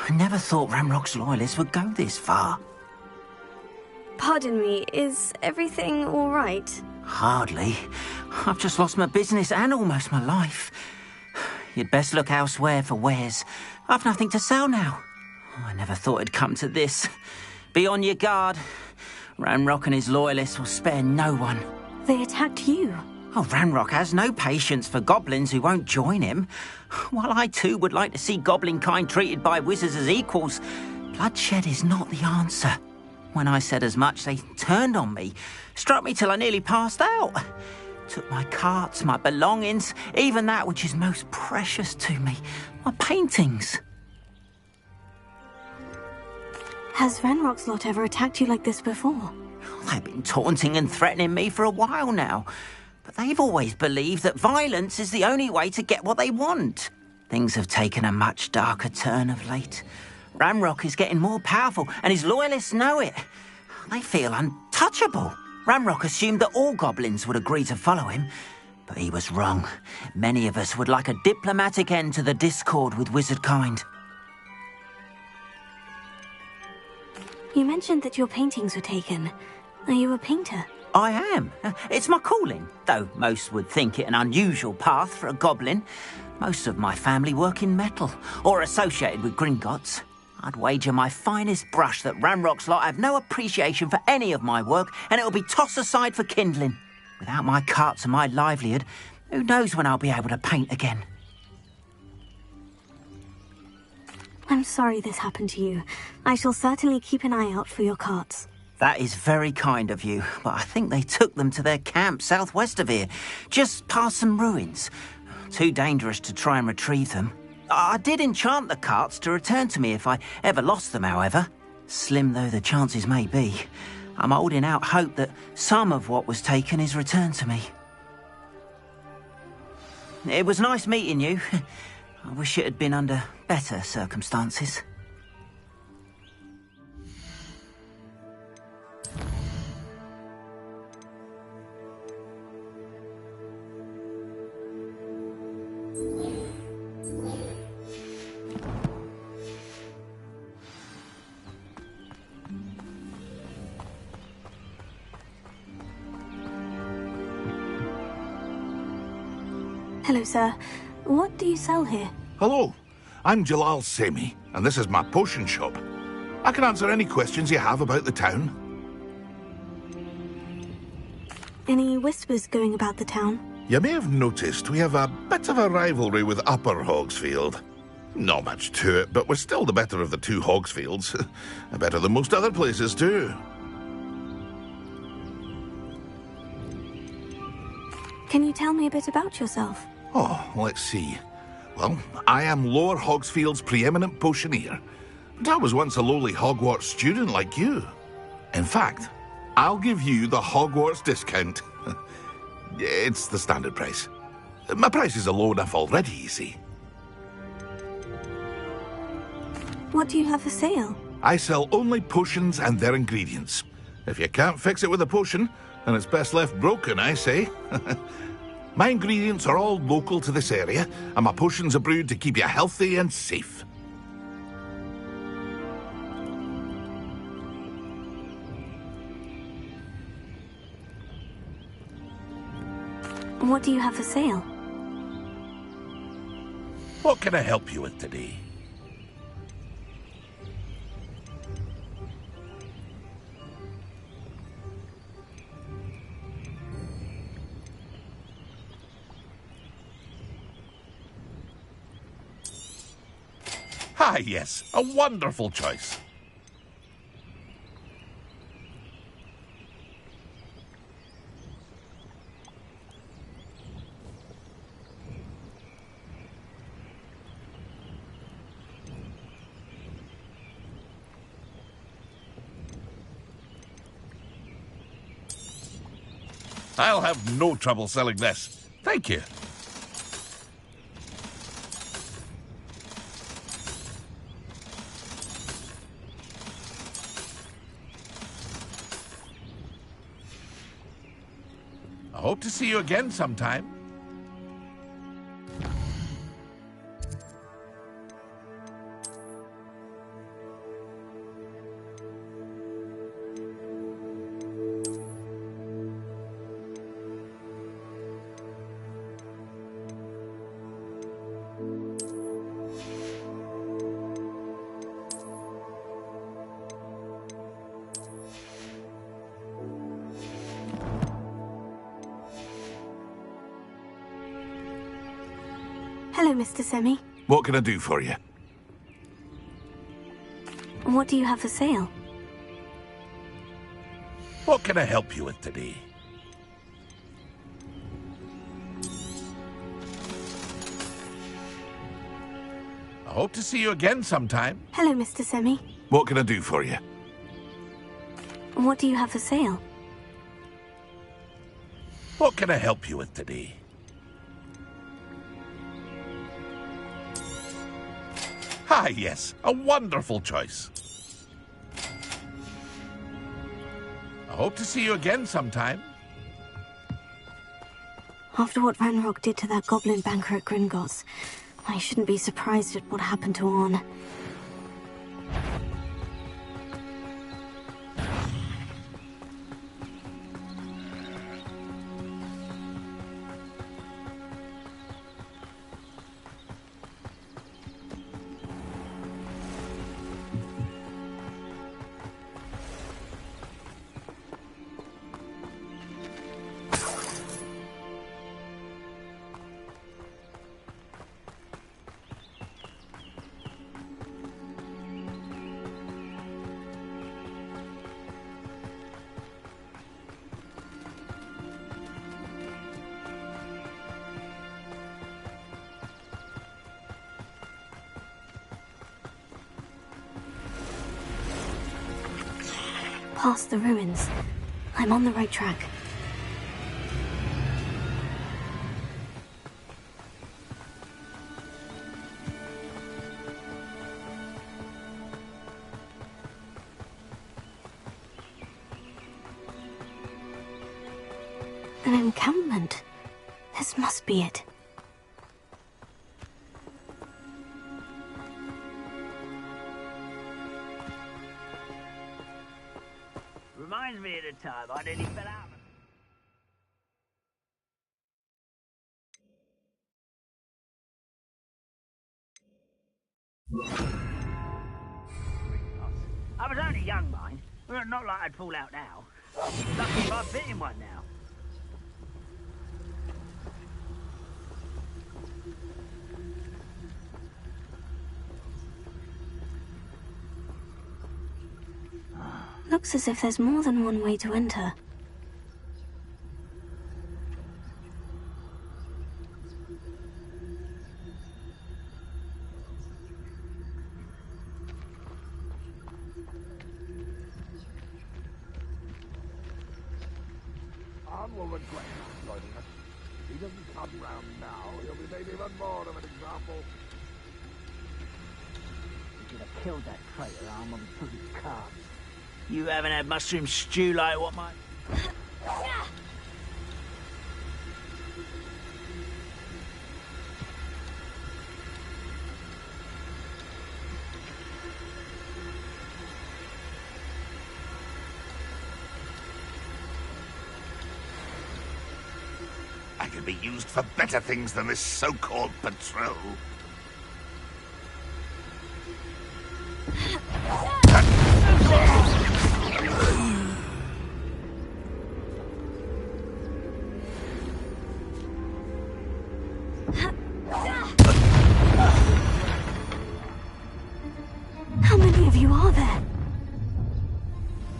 I never thought Ramrock's loyalists would go this far. Pardon me, is everything all right? Hardly. I've just lost my business and almost my life. You'd best look elsewhere for wares. I've nothing to sell now. I never thought it'd come to this. Be on your guard. Ranrock and his loyalists will spare no one. They attacked you. Oh, Ranrock has no patience for goblins who won't join him. While I too would like to see goblin kind treated by wizards as equals, bloodshed is not the answer. When I said as much, they turned on me, struck me till I nearly passed out. Took my carts, my belongings, even that which is most precious to me, my paintings. Has Ranrock's lot ever attacked you like this before? They've been taunting and threatening me for a while now, but they've always believed that violence is the only way to get what they want. Things have taken a much darker turn of late. Ranrock is getting more powerful, and his loyalists know it. They feel untouchable. Ranrock assumed that all goblins would agree to follow him, but he was wrong. Many of us would like a diplomatic end to the discord with wizard kind. You mentioned that your paintings were taken. Are you a painter? I am. It's my calling, though most would think it an unusual path for a goblin. Most of my family work in metal, or associated with Gringotts. I'd wager my finest brush that Ranrock's lot have no appreciation for any of my work, and it'll be tossed aside for kindling. Without my carts and my livelihood, who knows when I'll be able to paint again. I'm sorry this happened to you. I shall certainly keep an eye out for your carts. That is very kind of you, but I think they took them to their camp southwest of here, just past some ruins. Too dangerous to try and retrieve them. I did enchant the carts to return to me if I ever lost them, however. Slim though the chances may be, I'm holding out hope that some of what was taken is returned to me. It was nice meeting you. I wish it had been under better circumstances. Hello, sir. What do you sell here? Hello, I'm Jalal Semi, and this is my potion shop. I can answer any questions you have about the town. Any whispers going about the town? You may have noticed we have a bit of a rivalry with Upper Hogsfield. Not much to it, but we're still the better of the two Hogsfields. Better than most other places, too. Can you tell me a bit about yourself? Oh, let's see. Well, I am Lower Hogsfield's preeminent potioneer. But I was once a lowly Hogwarts student like you. In fact, I'll give you the Hogwarts discount. It's the standard price. My prices are low enough already, you see. What do you have for sale? I sell only potions and their ingredients. If you can't fix it with a potion, then it's best left broken, I say. My ingredients are all local to this area, and my potions are brewed to keep you healthy and safe. What do you have for sale? What can I help you with today? Ah, yes, a wonderful choice. I'll have no trouble selling this. Thank you. I hope to see you again sometime. Hello, Mr. Semi. What can I do for you? What do you have for sale? What can I help you with today? I hope to see you again sometime. Hello, Mr. Semi. What can I do for you? What do you have for sale? What can I help you with today? Ah, yes, a wonderful choice. I hope to see you again sometime. After what Ranrock did to that goblin banker at Gringotts, I shouldn't be surprised at what happened to Orn. Past the ruins. I'm on the right track. An encampment. This must be it. Reminds me of the time I nearly fell out. I was only young, mind. Well, not like I'd fall out now. Lucky if I fit in one now. Looks as if there's more than one way to enter. Anne will regret not joining us. If he doesn't come round now, he'll be made even more of an example. You could have killed that traitor arm on the cards. You haven't had mushroom stew like what my... I could be used for better things than this so-called patrol. How many of you are there?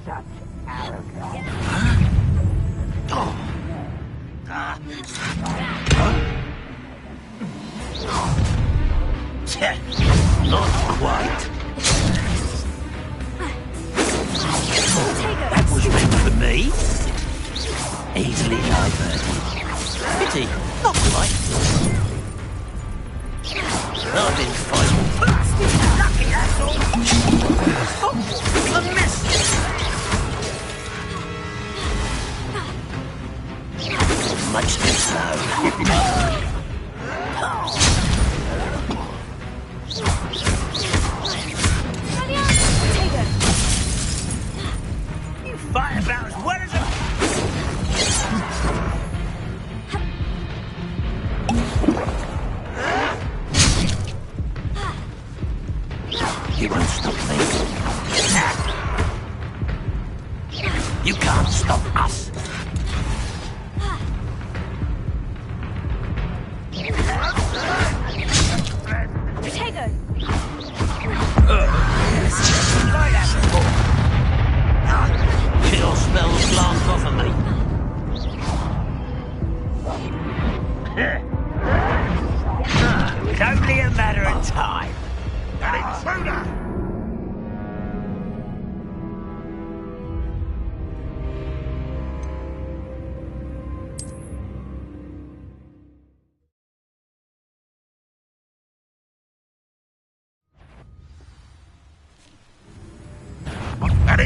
Such arrogance. Not quite. That was meant for me. Easily diverted. Pity, not quite. I've been fighting. Lucky, that's all. Oh, a miss. Much too slow. You fight about as well as a... You won't stop me. You can't stop us.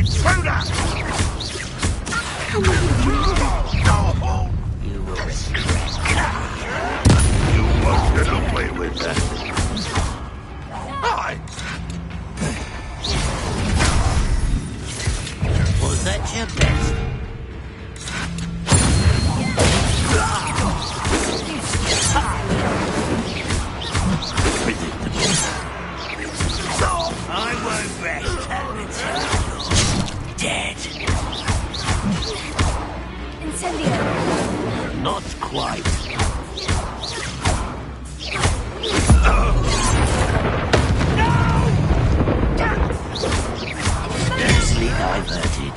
intruder! Come on. You will You won't get away with that. Aye. Was that your best? I won't rest until you're dead. Incendio. Not quite. Easily diverted.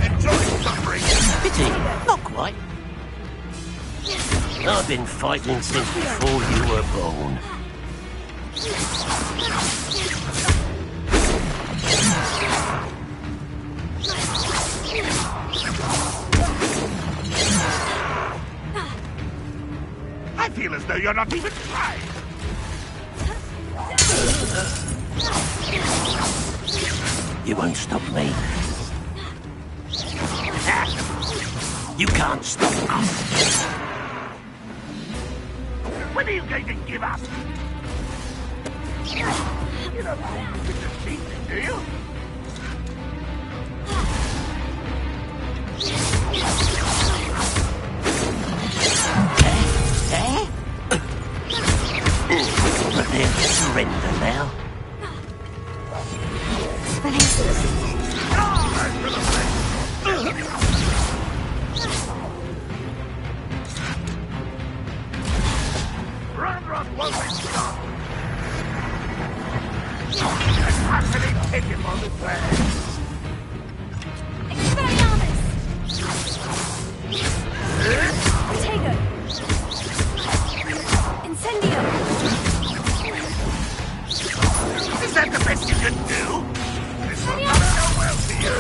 Enjoy suffering. Pity, not quite. I've been fighting since before you were born. I feel as though you're not even trying. You won't stop me. You can't stop us. When are you going to give up? You don't think you can defeat me, do you? Eh? Prepare to surrender now. Run won't be stopped. There's happening hit him on the way. Expelliarmus! Protego! Incendio! Is that the best you can do? This will not go well for you.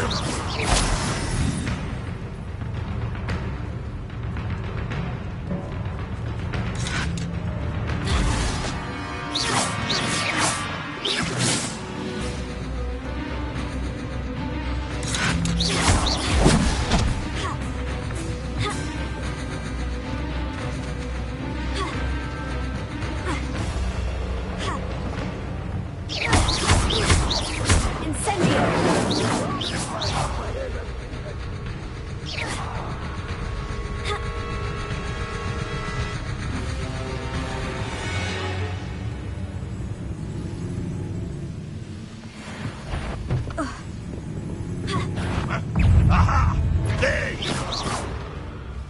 Aha! There you are.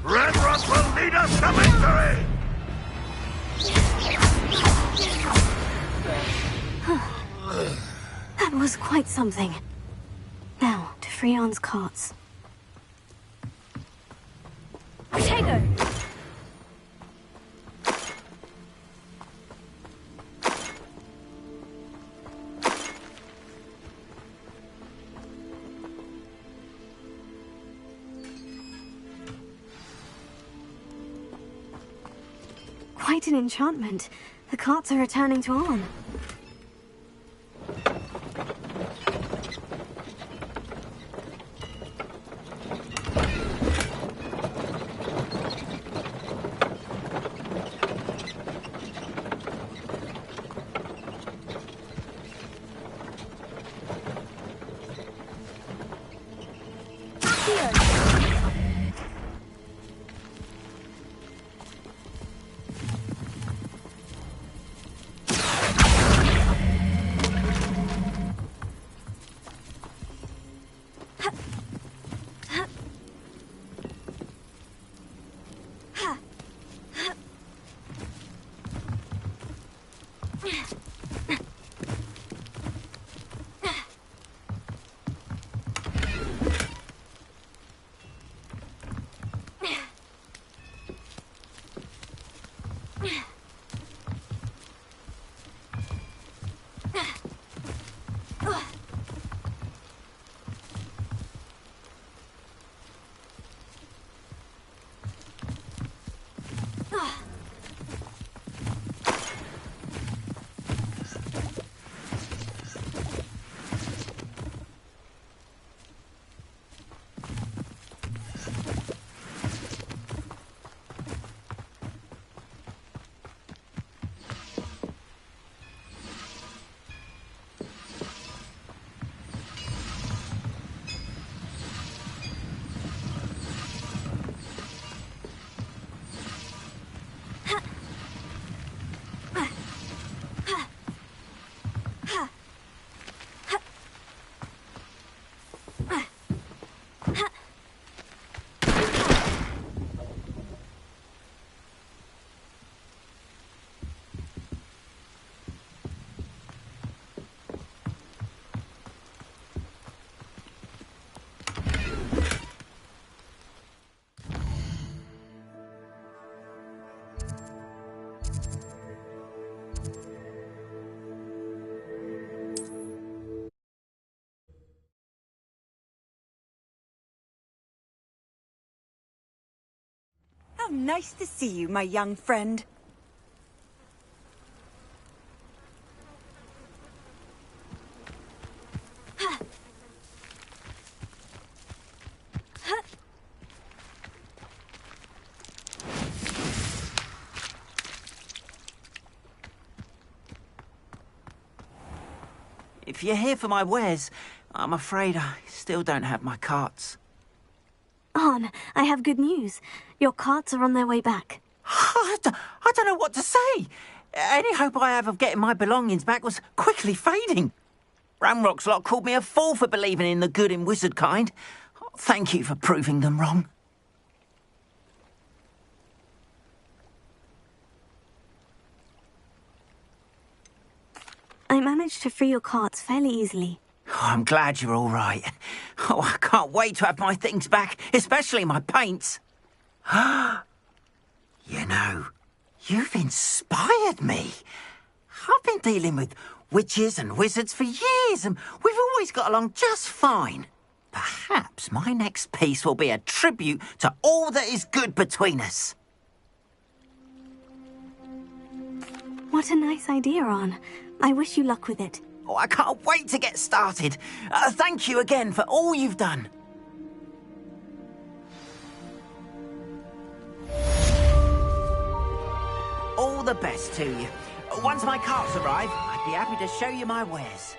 Redrock will lead us to victory! That was quite something. Now, to Freon's carts. Protego! Quite an enchantment. The carts are returning to Arn. Nice to see you, my young friend. If you're here for my wares, I'm afraid I still don't have my carts. Arn, I have good news. Your carts are on their way back. I don't know what to say. Any hope I have of getting my belongings back was quickly fading. Ramrock's lot called me a fool for believing in the good in wizard kind. Thank you for proving them wrong. I managed to free your carts fairly easily. Oh, I'm glad you're all right. Oh, I can't wait to have my things back, especially my paints. You know, you've inspired me. I've been dealing with witches and wizards for years, and we've always got along just fine. Perhaps my next piece will be a tribute to all that is good between us. What a nice idea, Arn. I wish you luck with it. Oh, I can't wait to get started. Thank you again for all you've done. All the best to you. Once my carts arrive, I'd be happy to show you my wares.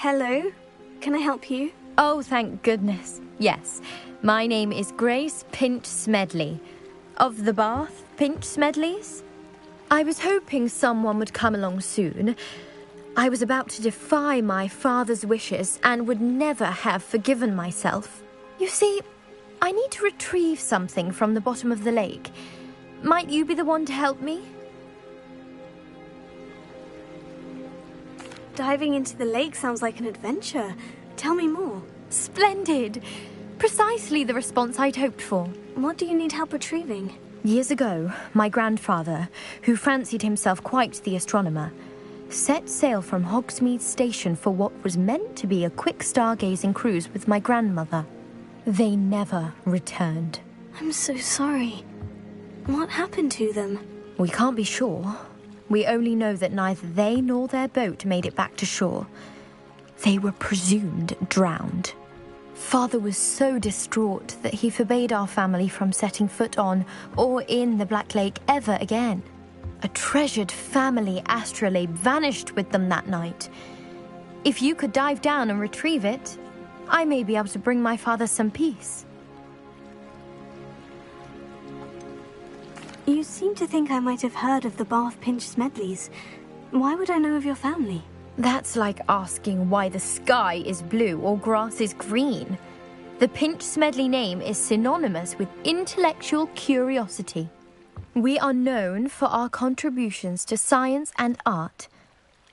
Hello? Can I help you? Oh, thank goodness. Yes. My name is Grace Pinch Smedley. Of the Bath Pinch Smedleys? I was hoping someone would come along soon. I was about to defy my father's wishes and would never have forgiven myself. You see, I need to retrieve something from the bottom of the lake. Might you be the one to help me? Diving into the lake sounds like an adventure. Tell me more. Splendid! Precisely the response I'd hoped for. What do you need help retrieving? Years ago, my grandfather, who fancied himself quite the astronomer, set sail from Hogsmeade Station for what was meant to be a quick stargazing cruise with my grandmother. They never returned. I'm so sorry. What happened to them? We can't be sure. We only know that neither they nor their boat made it back to shore. They were presumed drowned. Father was so distraught that he forbade our family from setting foot on or in the Black Lake ever again. A treasured family astrolabe vanished with them that night. If you could dive down and retrieve it, I may be able to bring my father some peace. You seem to think I might have heard of the Bath Pinch Smedleys. Why would I know of your family? That's like asking why the sky is blue or grass is green. The Pinch Smedley name is synonymous with intellectual curiosity. We are known for our contributions to science and art.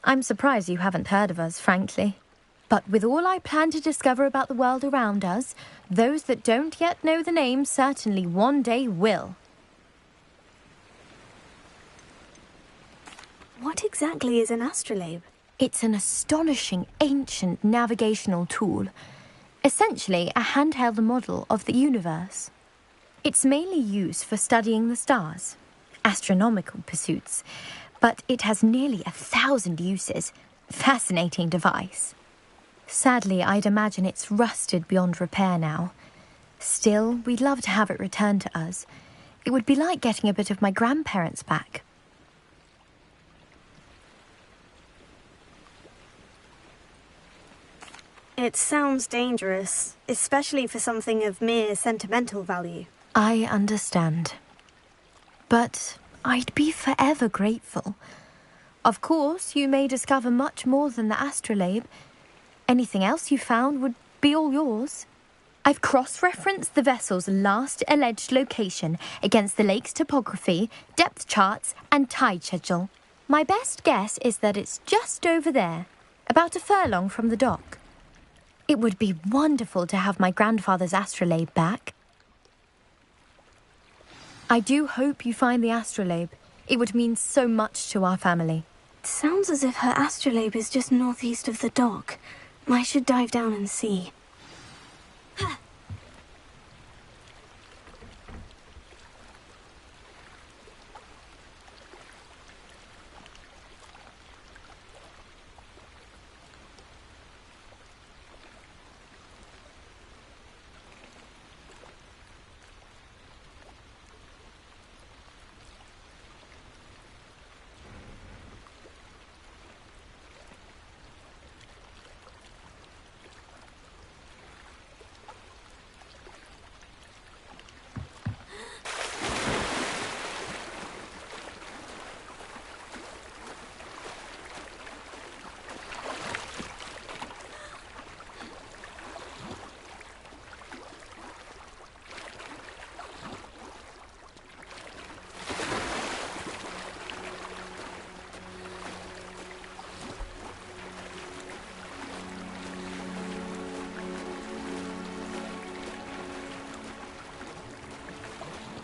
I'm surprised you haven't heard of us, frankly. But with all I plan to discover about the world around us, those that don't yet know the name certainly one day will. What exactly is an astrolabe? It's an astonishing ancient navigational tool, essentially a handheld model of the universe. It's mainly used for studying the stars, astronomical pursuits, but it has nearly 1,000 uses. Fascinating device. Sadly, I'd imagine it's rusted beyond repair now. Still, we'd love to have it returned to us. It would be like getting a bit of my grandparents back. It sounds dangerous, especially for something of mere sentimental value. I understand. But I'd be forever grateful. Of course, you may discover much more than the astrolabe. Anything else you found would be all yours. I've cross-referenced the vessel's last alleged location against the lake's topography, depth charts, and tide schedule. My best guess is that it's just over there, about a furlong from the dock. It would be wonderful to have my grandfather's astrolabe back. I do hope you find the astrolabe. It would mean so much to our family. It sounds as if her astrolabe is just northeast of the dock. I should dive down and see.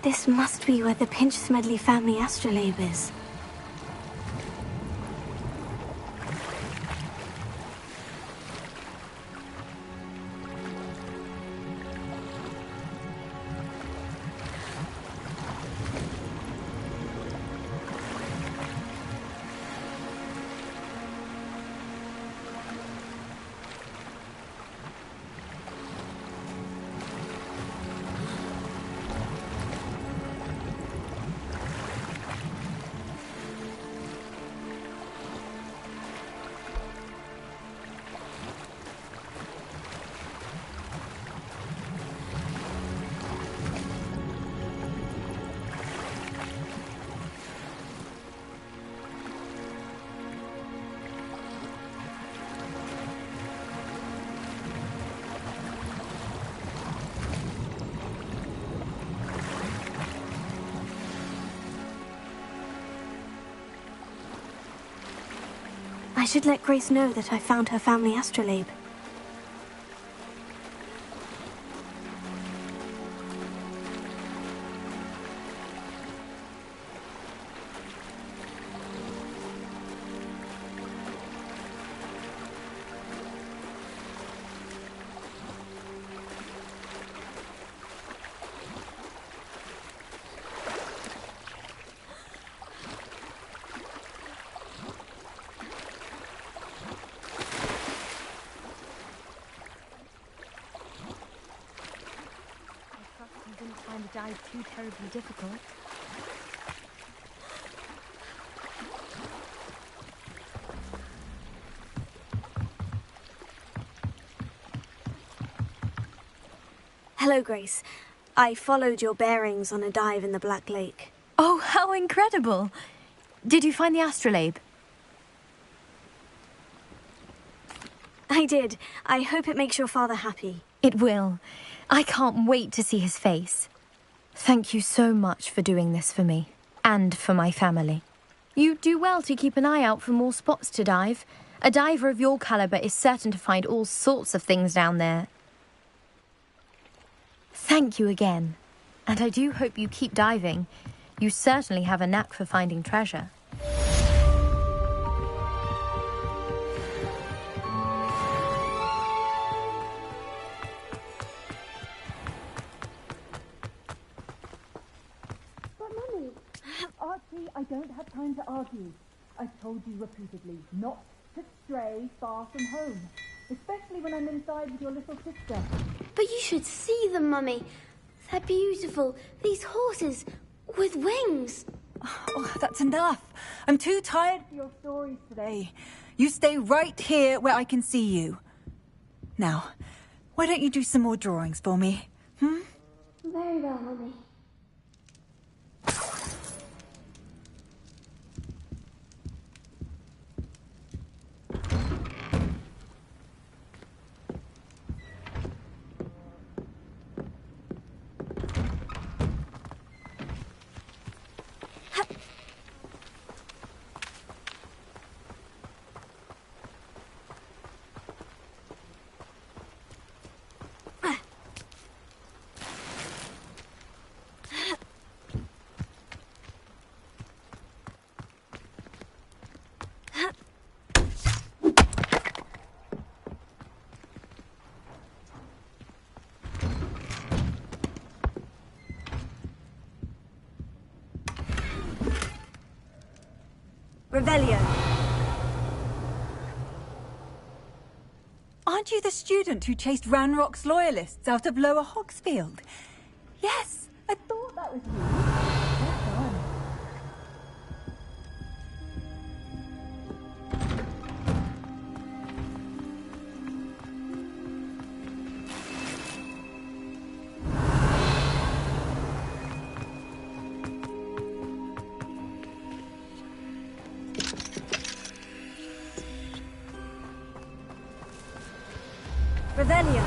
This must be where the Pinch Smedley family astrolabe is. I should let Grace know that I found her family astrolabe. Find the dive too terribly difficult. Hello, Grace. I followed your bearings on a dive in the Black Lake. Oh, how incredible! Did you find the astrolabe? I did. I hope it makes your father happy. It will. I can't wait to see his face. Thank you so much for doing this for me, and for my family. You do well to keep an eye out for more spots to dive. A diver of your caliber is certain to find all sorts of things down there. Thank you again. And I do hope you keep diving. You certainly have a knack for finding treasure. Archie, I don't have time to argue. I've told you repeatedly not to stray far from home, especially when I'm inside with your little sister. But you should see them, Mummy. They're beautiful. These horses with wings. Oh, that's enough. I'm too tired for your stories today. You stay right here where I can see you. Now, why don't you do some more drawings for me? Very well, Mummy. Revelio. Aren't you the student who chased Ranrock's loyalists out of Lower Hogsfield? Yes, I thought that was you. Well done. Revelio.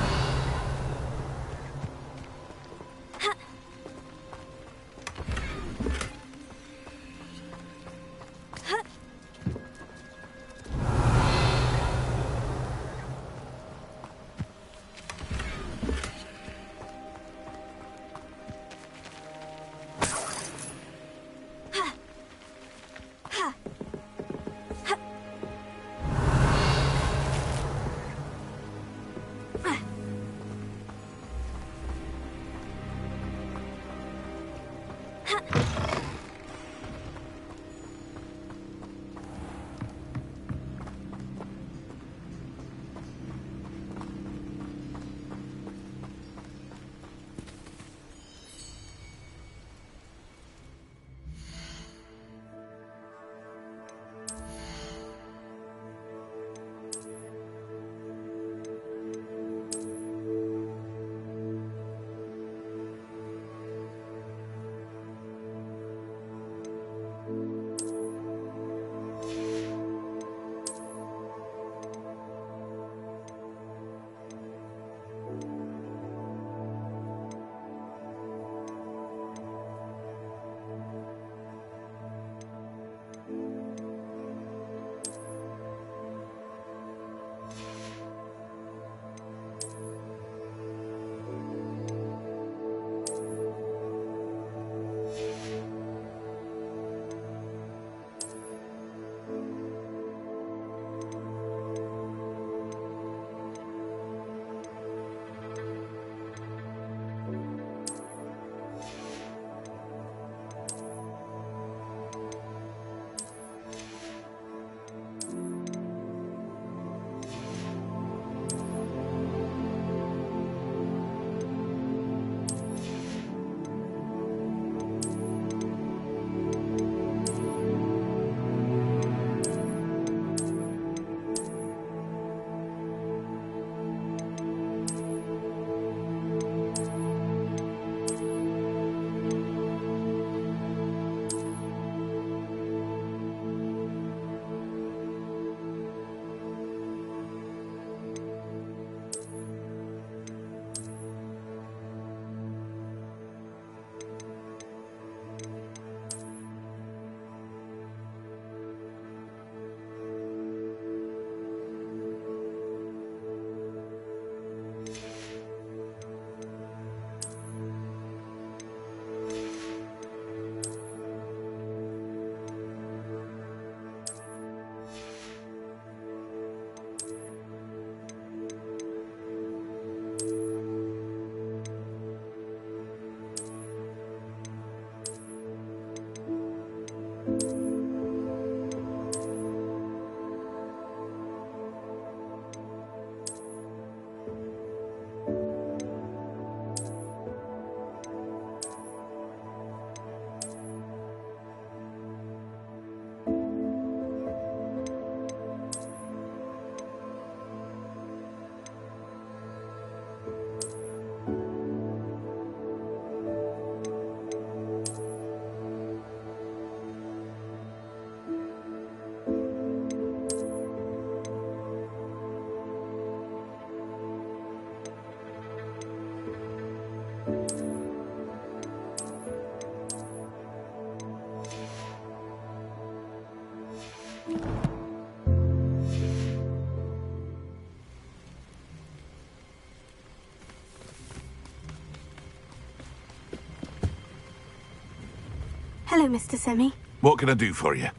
Hello, Mr. Semi. What can I do for you?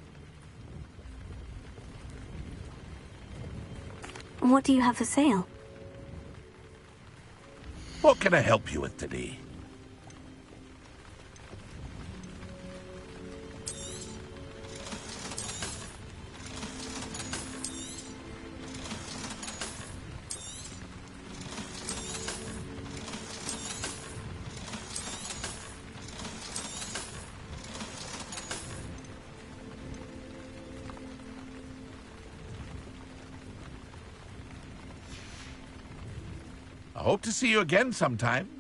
What do you have for sale? What can I help you with today? I hope to see you again sometime.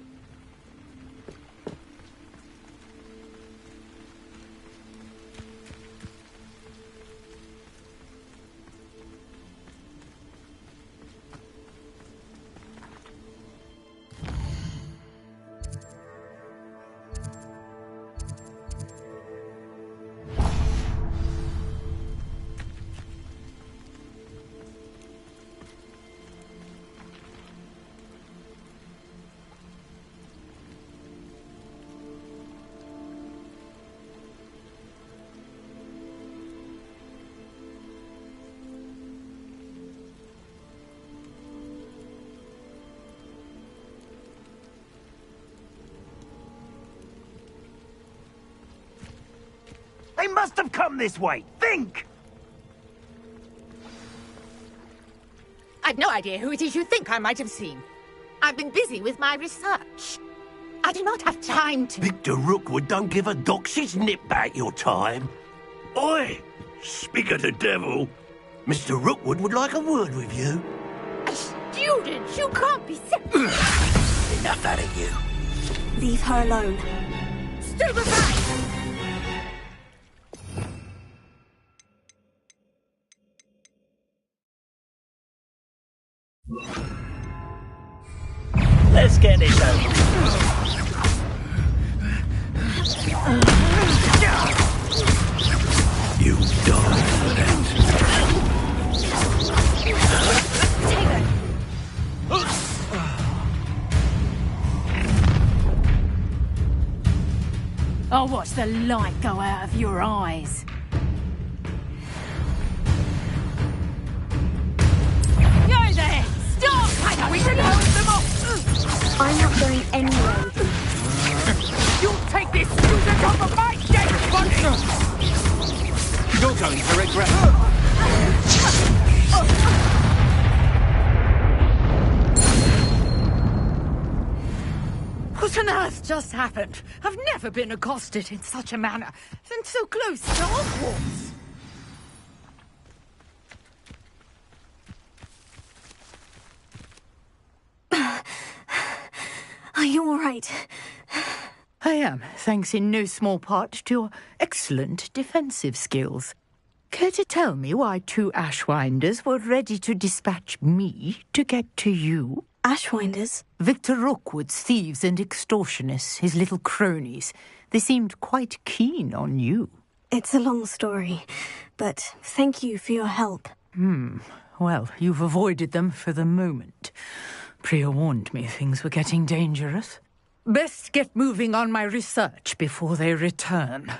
They must have come this way. Think! I've no idea who it is you think I might have seen. I've been busy with my research. I do not have time to... Victor Rookwood don't give a doxy's nip back your time. Oi! Speak of the devil. Mr. Rookwood would like a word with you. A student? You can't be Enough out of you. Leave her alone. Stupefy! Let's get this over. You die for that. I'll watch the light go out of your eyes. Go there! Stop! We should hold them off! I'm not going anywhere. You'll take this student off of my dead body! You're going to regret. What on earth just happened? I've never been accosted in such a manner, and so close to Hogwarts. Are you all right? I am, thanks in no small part to your excellent defensive skills. Care to tell me why two Ashwinders were ready to dispatch me to get to you? Ashwinders? Victor Rookwood's thieves and extortionists, his little cronies. They seemed quite keen on you. It's a long story, but thank you for your help. Well, you've avoided them for the moment. Priya warned me things were getting dangerous. Best get moving on my research before they return.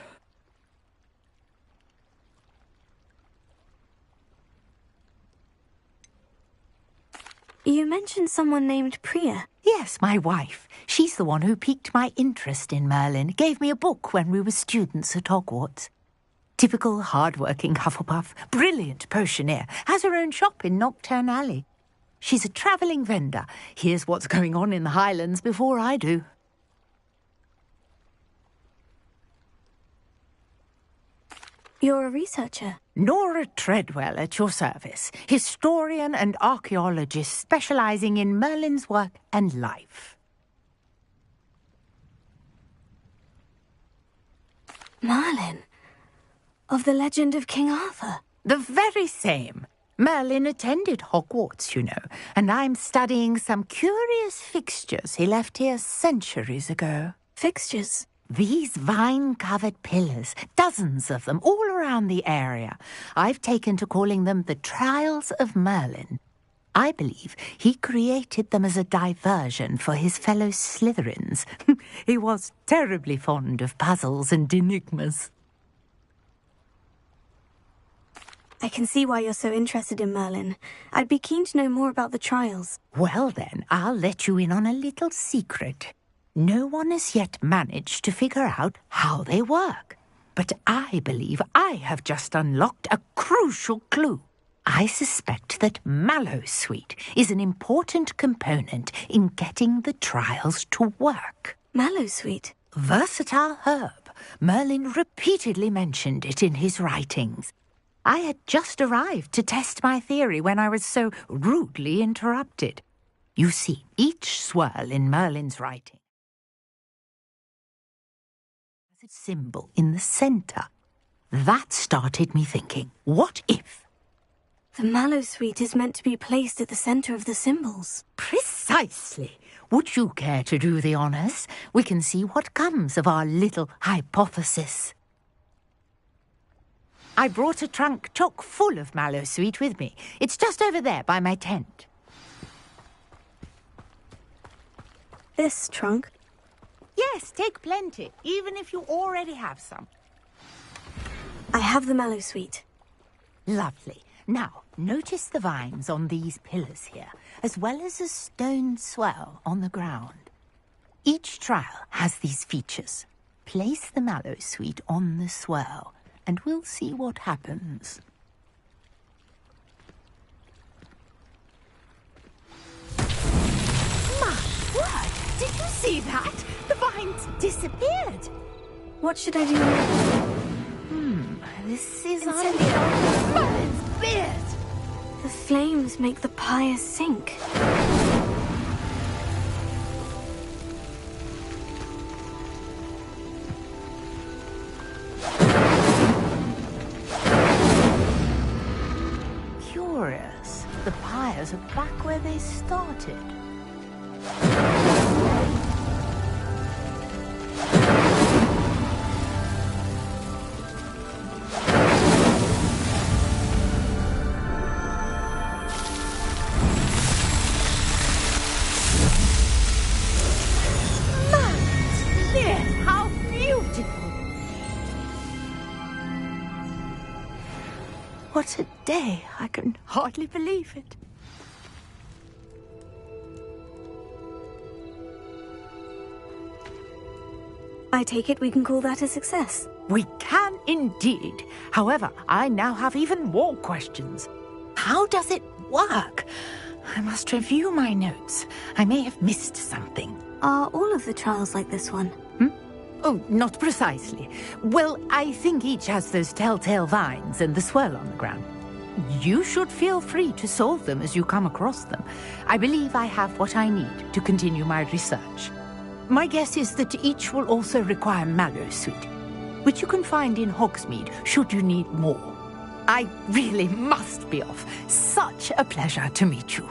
You mentioned someone named Priya. Yes, my wife. She's the one who piqued my interest in Merlin. Gave me a book when we were students at Hogwarts. Typical hard-working Hufflepuff. Brilliant potioneer. Has her own shop in Knockturn Alley. She's a travelling vendor. Hears what's going on in the Highlands before I do. You're a researcher. Nora Treadwell at your service. Historian and archaeologist specialising in Merlin's work and life. Merlin? Of the legend of King Arthur? The very same. Merlin attended Hogwarts, you know, and I'm studying some curious fixtures he left here centuries ago. Fixtures? These vine-covered pillars, dozens of them, all around the area. I've taken to calling them the Trials of Merlin. I believe he created them as a diversion for his fellow Slytherins. He was terribly fond of puzzles and enigmas. I can see why you're so interested in Merlin. I'd be keen to know more about the trials. Well then, I'll let you in on a little secret. No one has yet managed to figure out how they work. But I believe I have just unlocked a crucial clue. I suspect that Mallowsweet is an important component in getting the trials to work. Mallowsweet? Versatile herb. Merlin repeatedly mentioned it in his writings. I had just arrived to test my theory when I was so rudely interrupted. You see, each swirl in Merlin's writing has a symbol in the centre. That started me thinking, what if? The Mallowsweet is meant to be placed at the centre of the symbols. Precisely. Would you care to do the honours? We can see what comes of our little hypothesis. I brought a trunk chock full of Mallowsweet with me. It's just over there by my tent. This trunk? Yes, take plenty, even if you already have some. I have the Mallowsweet. Lovely. Now, notice the vines on these pillars here, as well as a stone swell on the ground. Each trial has these features. Place the Mallowsweet on the swell, and we'll see what happens. My word! Did you see that? The vines disappeared. What should I do now? This is unbelievable. Merlin's beard! The flames make the pyre sink. Curious. The pyres are back where they started. What a day! I can hardly believe it. I take it we can call that a success. We can indeed. However, I now have even more questions. How does it work? I must review my notes. I may have missed something. Are all of the trials like this one? Oh, not precisely. Well, I think each has those telltale vines and the swirl on the ground. You should feel free to solve them as you come across them. I believe I have what I need to continue my research. My guess is that each will also require Mallowsweet, which you can find in Hogsmeade should you need more. I really must be off. Such a pleasure to meet you.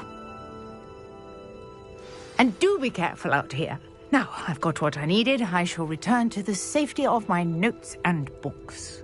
And do be careful out here. Now, I've got what I needed. I shall return to the safety of my notes and books.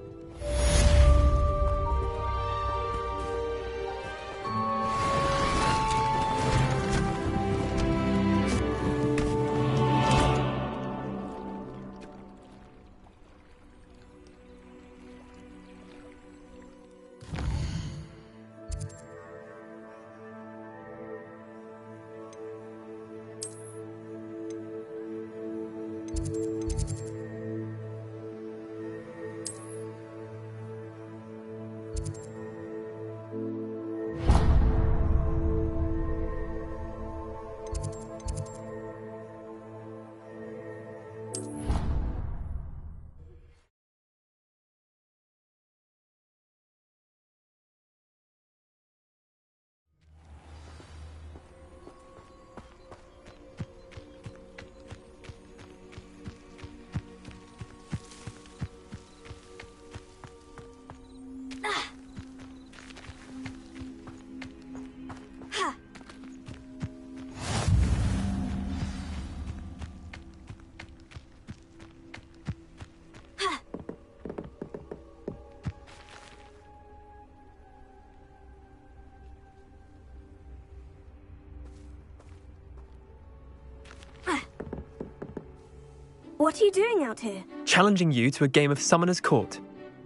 What are you doing out here? Challenging you to a game of Summoner's Court.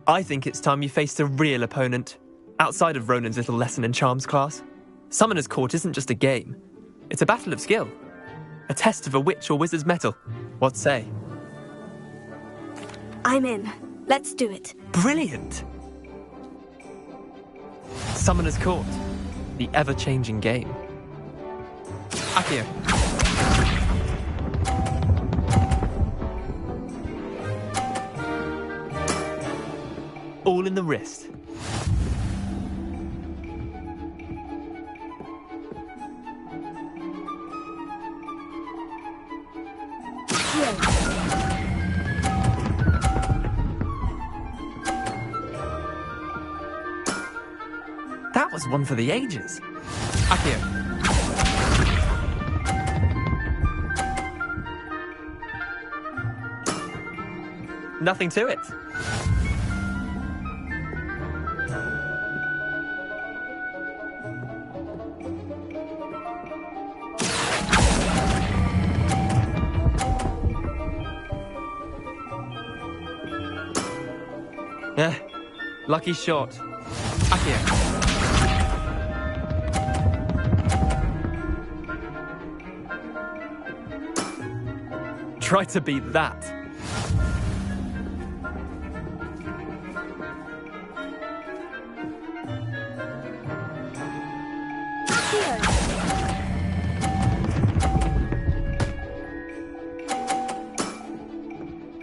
I think it's time you faced a real opponent, outside of Ronan's little lesson in charms class. Summoner's Court isn't just a game. It's a battle of skill. A test of a witch or wizard's mettle. What say? I'm in. Let's do it. Brilliant! Summoner's Court. The ever-changing game. Akio. All in the wrist. That was one for the ages. Akio. Nothing to it. Lucky shot. Akio. Try to beat that.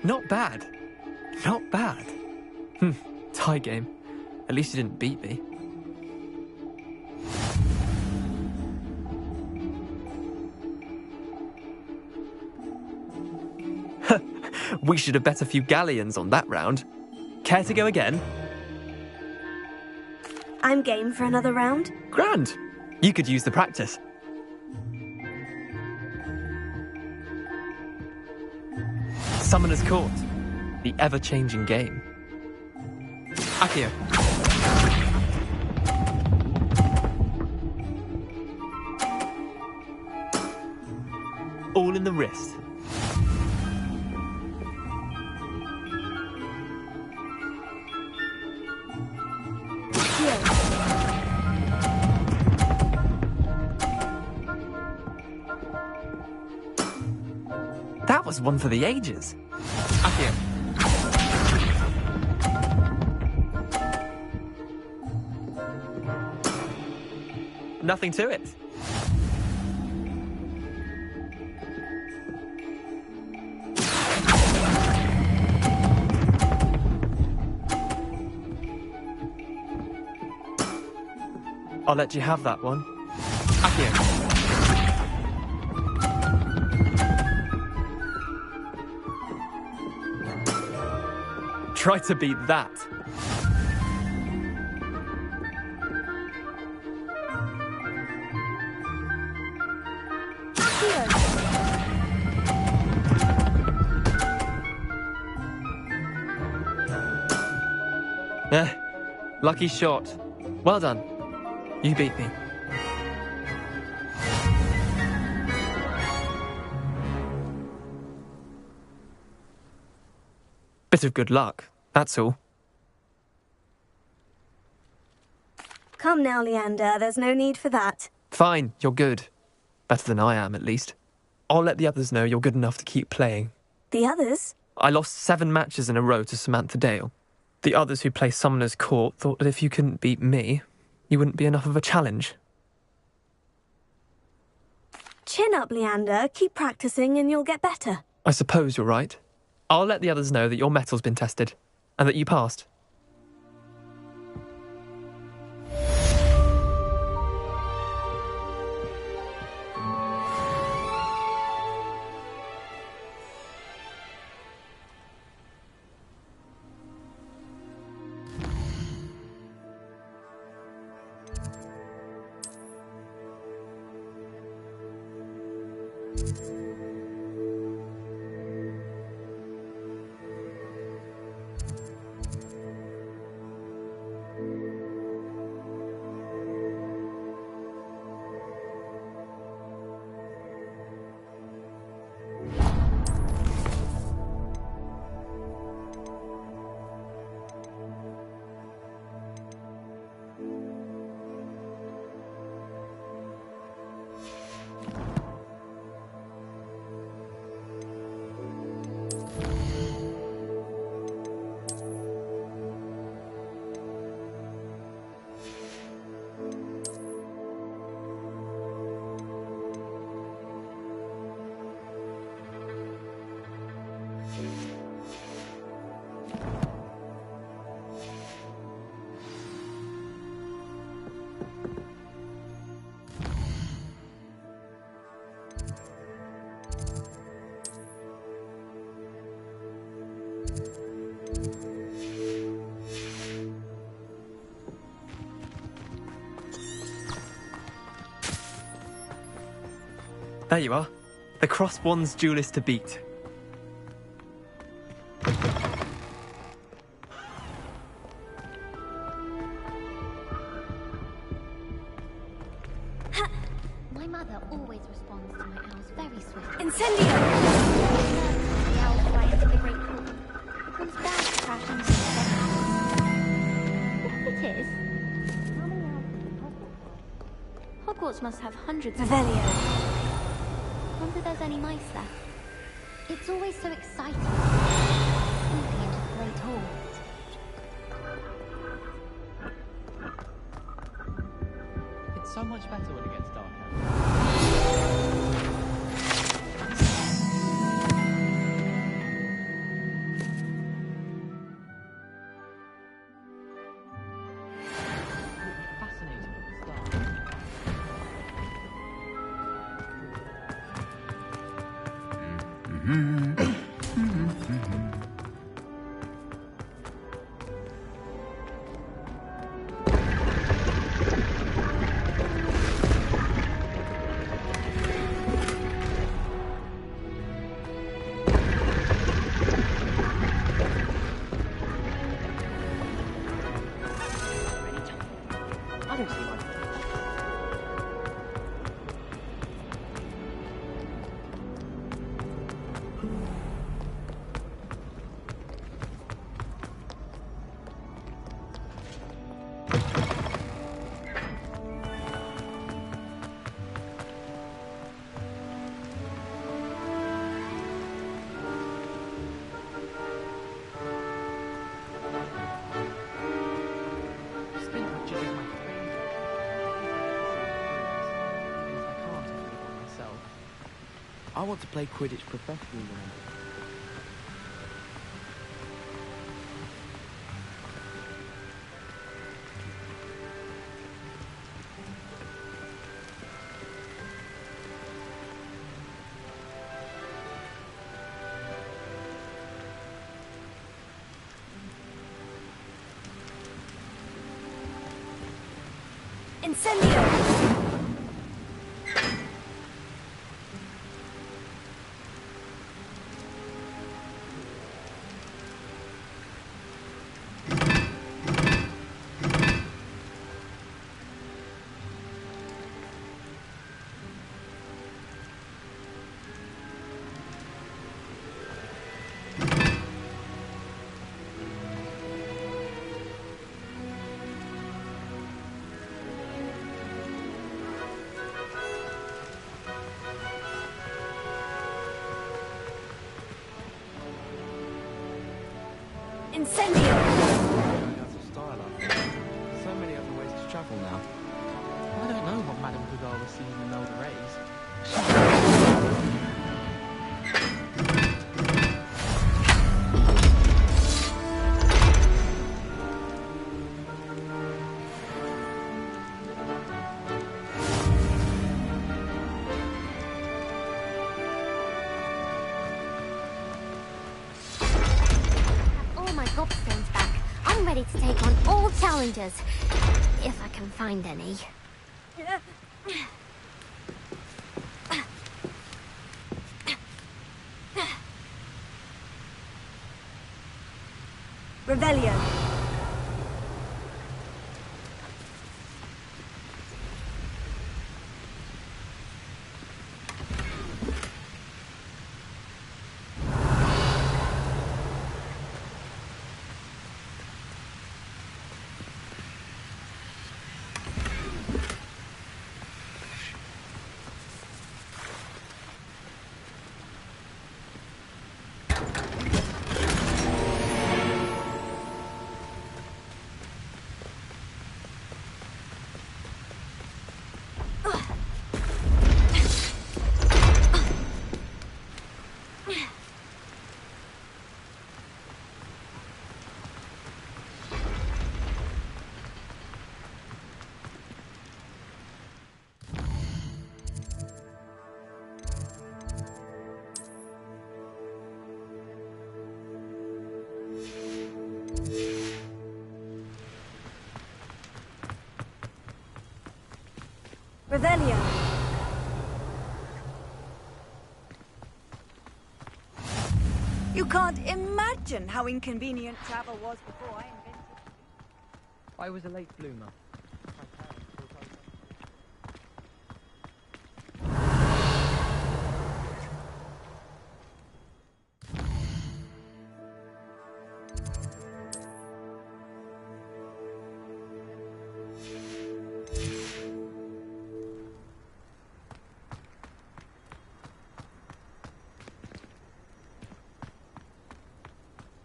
Not bad. Not bad. Tie game. At least you didn't beat me. We should have bet a few galleons on that round. Care to go again? I'm game for another round. Grand. You could use the practice. Summoner's Court. The ever-changing game. Akio. All in the wrist. That was one for the ages. Akio. Nothing to it. I'll let you have that one. Akio. Try to beat that. Lucky shot. Well done. You beat me. Bit of good luck, that's all. Come now, Leander. There's no need for that. Fine, you're good. Better than I am, at least. I'll let the others know you're good enough to keep playing. The others? I lost 7 matches in a row to Samantha Dale. The others who play Summoner's Court thought that if you couldn't beat me, you wouldn't be enough of a challenge. Chin up, Leander. Keep practicing and you'll get better. I suppose you're right. I'll let the others know that your metal's been tested, and that you passed. There you are. The crosswands duelist to beat. My mother always responds to my owls very swiftly. Incendio! The owls fly into the great hall. It comes down to crash into the Yes, it is. How many owls does Hogwarts have? Hogwarts must have hundreds of Revelio. Wonder there's any mice left. It's always so exciting. Sneaking into the great hall. It's so much better when it gets darker. Fascinating at the start. I don't see why. Spin touches is my favourite. I can't if I live myself. I want to play Quidditch professionally when I'm Incendio! Incendio! That's a style I think. So many other ways to travel now. I don't know what Madame Cougar was seeing in Elder Rays. All my gobstones back. I'm ready to take on all challengers. If I can find any. Revelio. Revelio. You can't imagine how inconvenient travel was before I invented it. I was a late bloomer.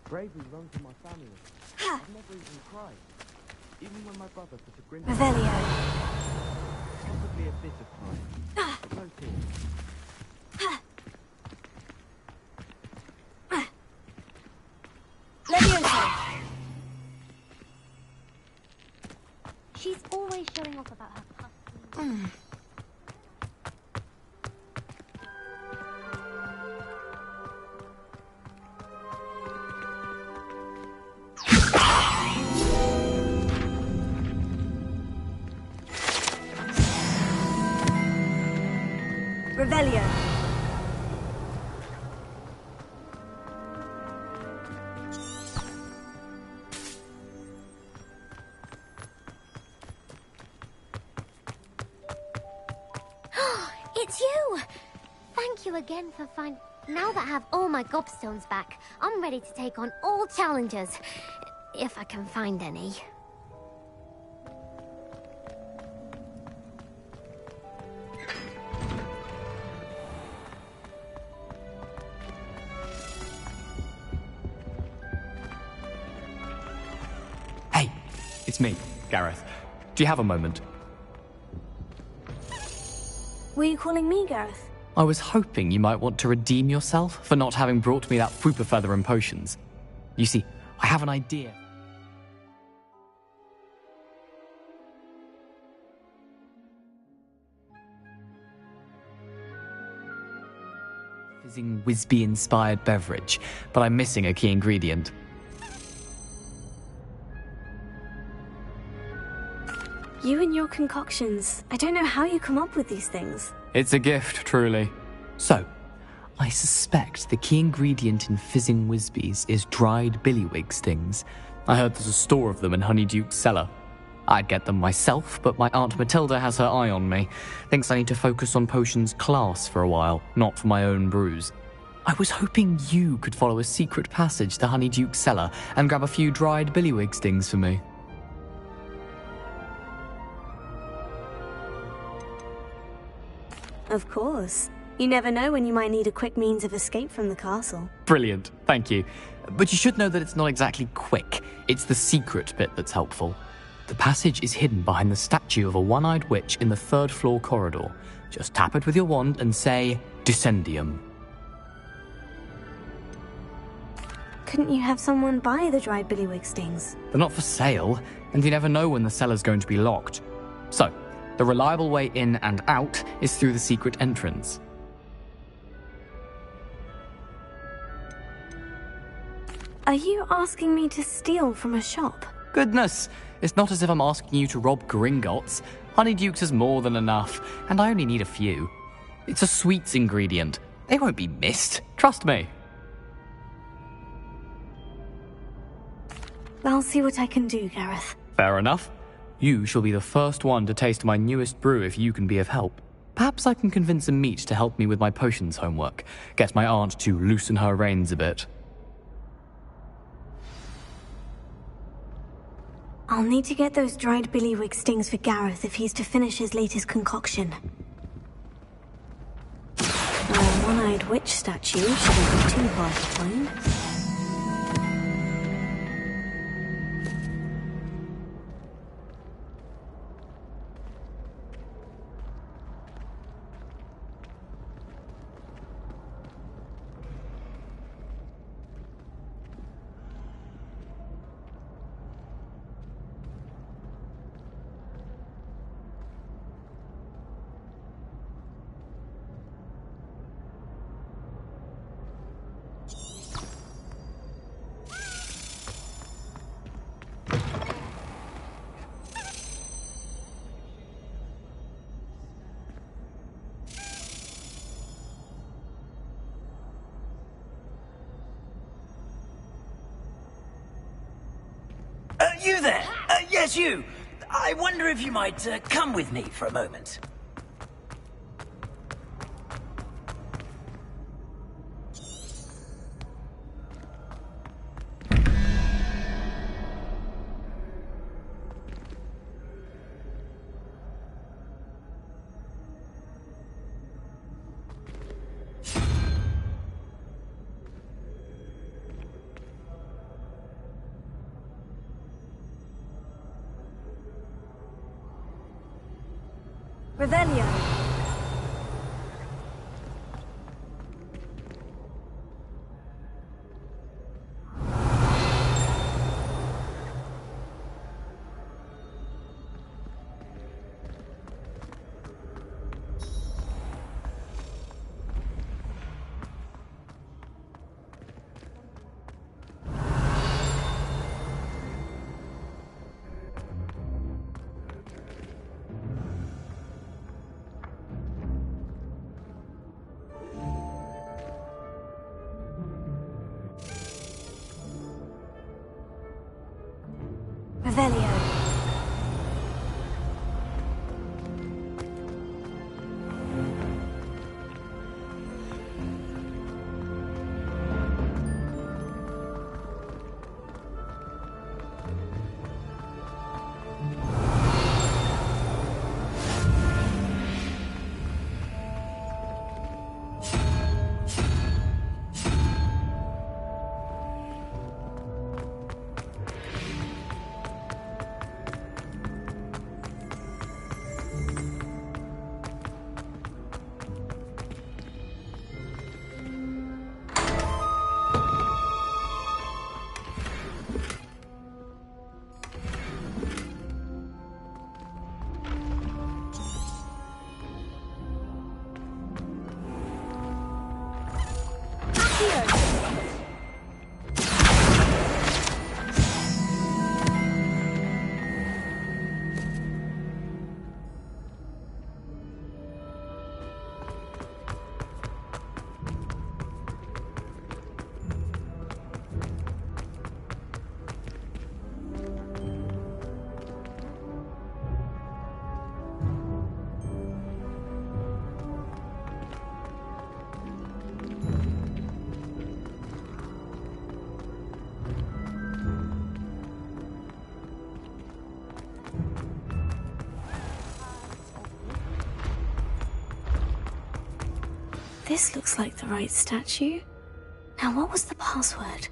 Bravely run for my family. I've never even cried. Even when my brother put a grin. Revelio. Probably a bit of pride, but no tears. Leviosa. She's always showing off about her puffs. Revelio. It's you! Thank you again for Now that I have all my gobstones back, I'm ready to take on all challenges. If I can find any. Hey, it's me, Gareth. Do you have a moment? Were you calling me, Gareth? I was hoping you might want to redeem yourself for not having brought me that Fupa feather and potions. You see, I have an idea. Fizzing Whizbee-inspired beverage, but I'm missing a key ingredient. You and your concoctions. I don't know how you come up with these things. It's a gift, truly. So, I suspect the key ingredient in Fizzing Whizbees is dried billywig stings. I heard there's a store of them in Honeyduke's cellar. I'd get them myself, but my Aunt Matilda has her eye on me. Thinks I need to focus on potions class for a while, not for my own brews. I was hoping you could follow a secret passage to Honeyduke's cellar and grab a few dried billywig stings for me. Of course. You never know when you might need a quick means of escape from the castle. Brilliant, thank you. But you should know that it's not exactly quick. It's the secret bit that's helpful. The passage is hidden behind the statue of a one-eyed witch in the third-floor corridor. Just tap it with your wand and say, Descendium. Couldn't you have someone buy the dried billywig stings? They're not for sale, and you never know when the cellar's going to be locked. So, the reliable way in and out is through the secret entrance. Are you asking me to steal from a shop? Goodness, it's not as if I'm asking you to rob Gringotts. Honeyduke's is more than enough, and I only need a few. It's a sweets ingredient. They won't be missed, trust me. I'll see what I can do, Gareth. Fair enough. You shall be the first one to taste my newest brew if you can be of help. Perhaps I can convince a meat to help me with my potions homework. Get my aunt to loosen her reins a bit. I'll need to get those dried billywig stings for Gareth if he's to finish his latest concoction. A one-eyed witch statue shouldn't be too hard to find. You there! Yes, you! I wonder if you might come with me for a moment. Revelio. Revelio. This looks like the right statue. Now, what was the password?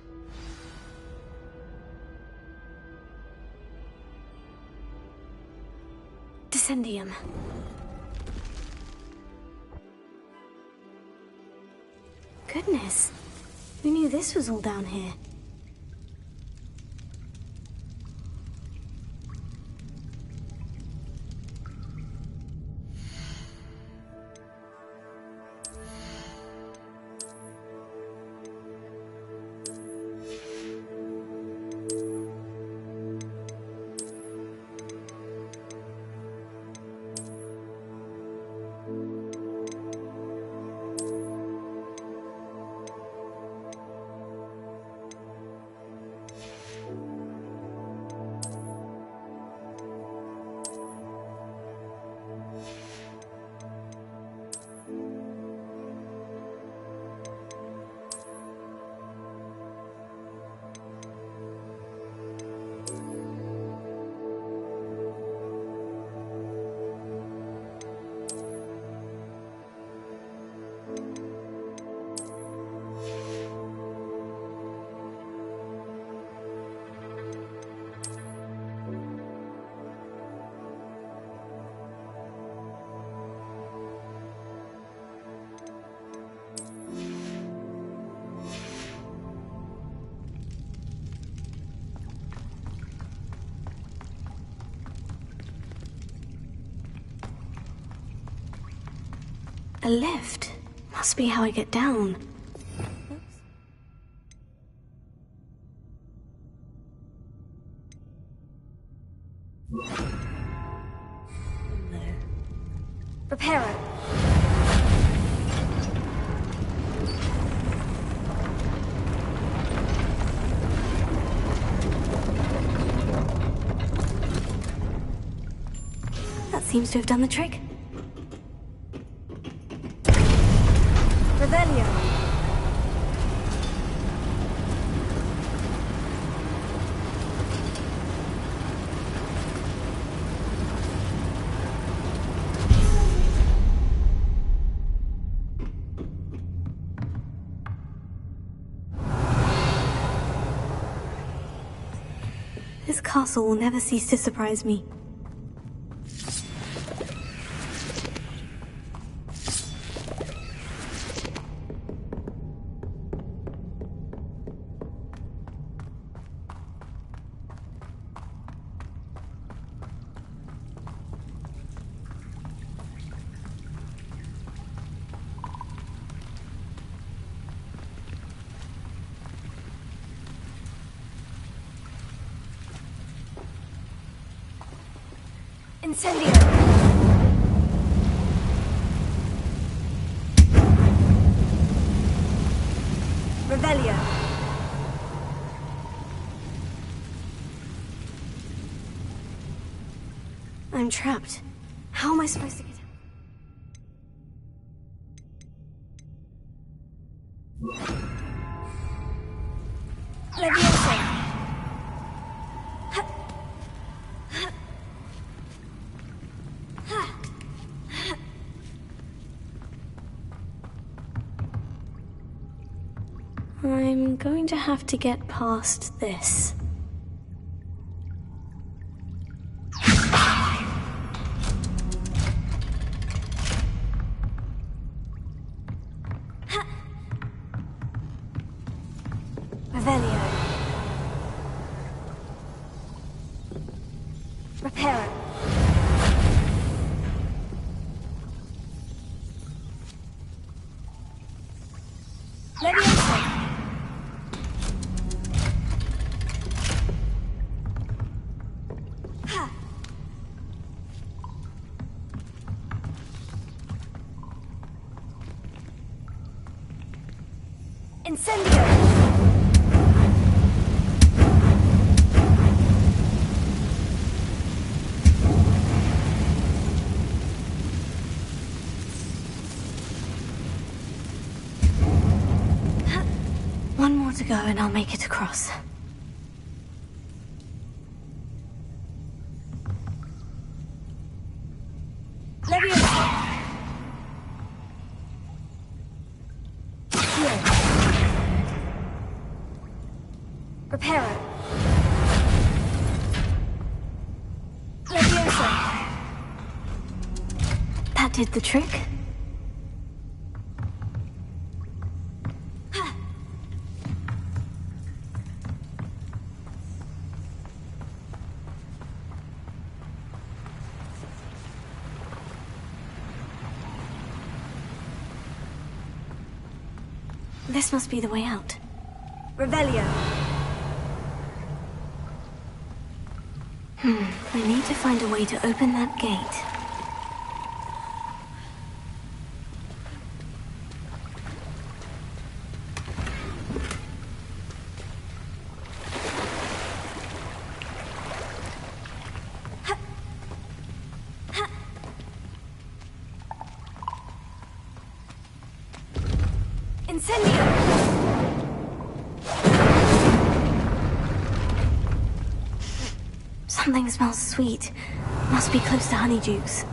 Descendium. Goodness, who knew this was all down here? A lift. Must be how I get down. Reparo. seems to have done the trick. Revelio. This castle will never cease to surprise me. Incendio! Revelio! I'm trapped. How am I supposed to get out? Leviosa! I'm going to have to get past this. Revelio. Reparo. Leviosa. Incendio! One more to go and I'll make it across. Leviosa! Reparo. Leviosa. That did the trick. This must be the way out. Revelio. I need to find a way to open that gate. Incendio! Something smells sweet. Must be close to Honeydukes.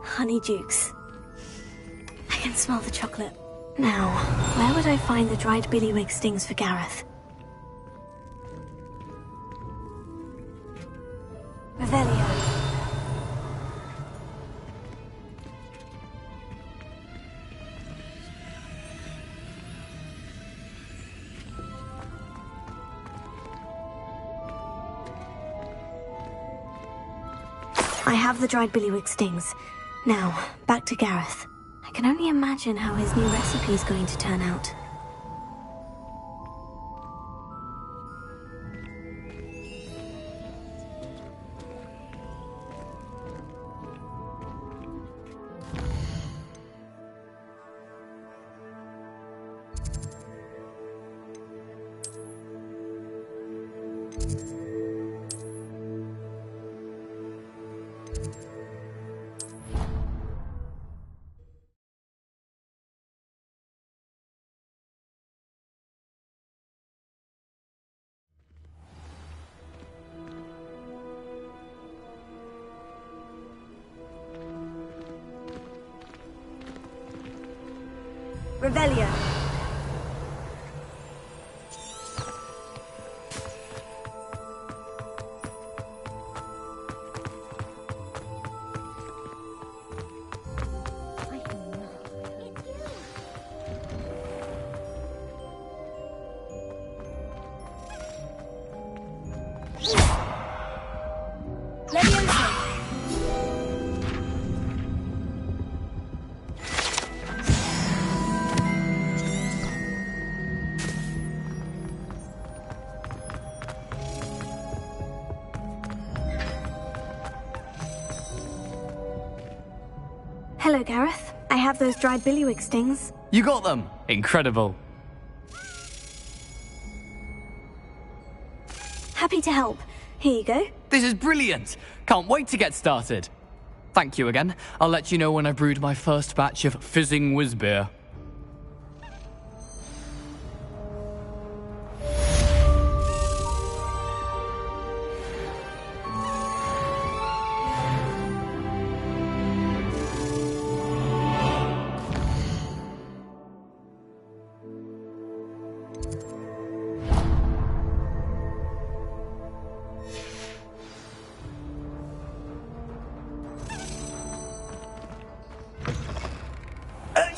Honeydukes. I can smell the chocolate. Now, where would I find the dried billywig stings for Gareth? Revelio. I have the dried billywig stings. Now, back to Gareth. I can only imagine how his new recipe is going to turn out. Revelio. Hello, Gareth. I have those dried billywig stings. You got them! Incredible. Happy to help. Here you go. This is brilliant! Can't wait to get started. Thank you again. I'll let you know when I brewed my first batch of fizzing whiz-beer.